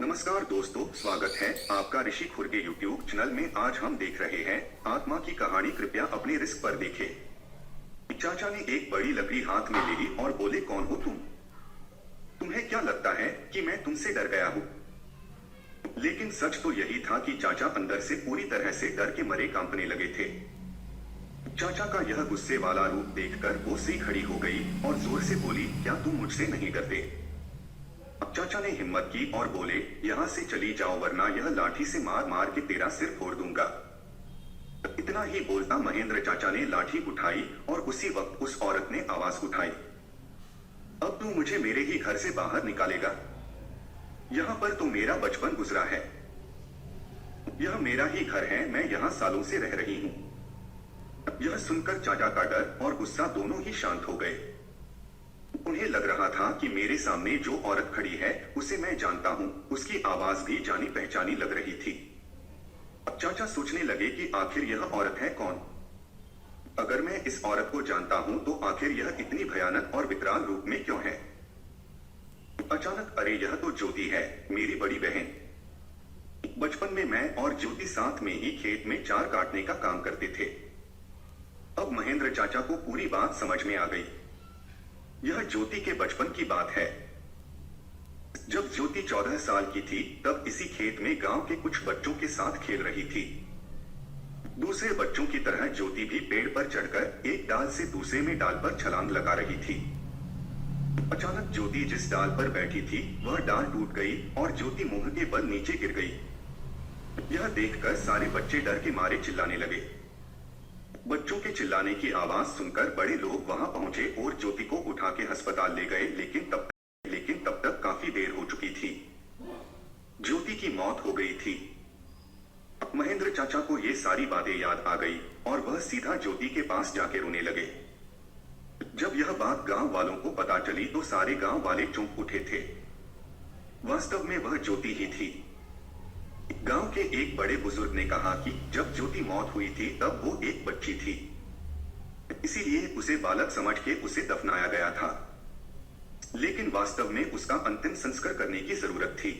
नमस्कार दोस्तों, स्वागत है आपका ऋषि खुरगे यूट्यूब चैनल में। आज हम देख रहे हैं आत्मा की कहानी। कृपया अपने रिस्क पर देखें। चाचा ने एक बड़ी लकड़ी हाथ में ले ली और बोले, कौन हो तुम? तुम्हें क्या लगता है कि मैं तुमसे डर गया हूँ? लेकिन सच तो यही था कि चाचा अंदर से पूरी तरह से डर के मरे कांपने लगे थे। चाचा का यह गुस्से वाला रूप देखकर वो सी खड़ी हो गई और जोर से बोली, क्या तुम मुझसे नहीं डरते? चाचा ने हिम्मत की और बोले, यहाँ से चली जाओ वरना यह लाठी से मार मार के तेरा सिर फोड़ दूंगा। इतना ही बोलता महेंद्र चाचा ने लाठी उठाई और उसी वक्त उस औरत ने आवाज उठाई, अब तू मुझे मेरे ही घर से बाहर निकालेगा? यहाँ पर तो मेरा बचपन गुजरा है। यह मेरा ही घर है, मैं यहाँ सालों से रह रही हूँ। यह सुनकर चाचा का डर और गुस्सा दोनों ही शांत हो गए। उन्हें लग रहा था कि मेरे सामने जो औरत खड़ी है उसे मैं जानता हूँ, उसकी आवाज भी जानी पहचानी लग रही थी। अब चाचा सोचने लगे कि आखिर यह औरत है कौन? अगर मैं इस औरत को जानता हूँ तो आखिर यह इतनी भयानक और विकराल रूप में क्यों है? अचानक, अरे यह तो ज्योति है, मेरी बड़ी बहन। बचपन में मैं और ज्योति साथ में ही खेत में चार काटने का काम करते थे। अब महेंद्र चाचा को पूरी बात समझ में आ गई। यह ज्योति के बचपन की बात है। जब ज्योति 14 साल की थी तब इसी खेत में गांव के कुछ बच्चों के साथ खेल रही थी। दूसरे बच्चों की तरह ज्योति भी पेड़ पर चढ़कर एक डाल से दूसरे में डाल पर छलांग लगा रही थी। अचानक ज्योति जिस डाल पर बैठी थी वह डाल टूट गई और ज्योति मुंह के बल नीचे गिर गई। यह देखकर सारे बच्चे डर के मारे चिल्लाने लगे। बच्चों के चिल्लाने की आवाज सुनकर बड़े लोग वहां पहुंचे और ज्योति को उठा के अस्पताल ले गए, लेकिन तब तक काफी देर हो चुकी थी। ज्योति की मौत हो गई थी। महेंद्र चाचा को ये सारी बातें याद आ गई और वह सीधा ज्योति के पास जाके रोने लगे। जब यह बात गांव वालों को पता चली तो सारे गांव वाले चौंक उठे थे। वास्तव में वह ज्योति ही थी। गांव के एक बड़े बुजुर्ग ने कहा कि जब ज्योति मौत हुई थी तब वो एक बच्ची थी, इसीलिए उसे बालक समझ के उसे दफनाया गया था। लेकिन वास्तव में उसका अंतिम संस्कार करने की जरूरत थी।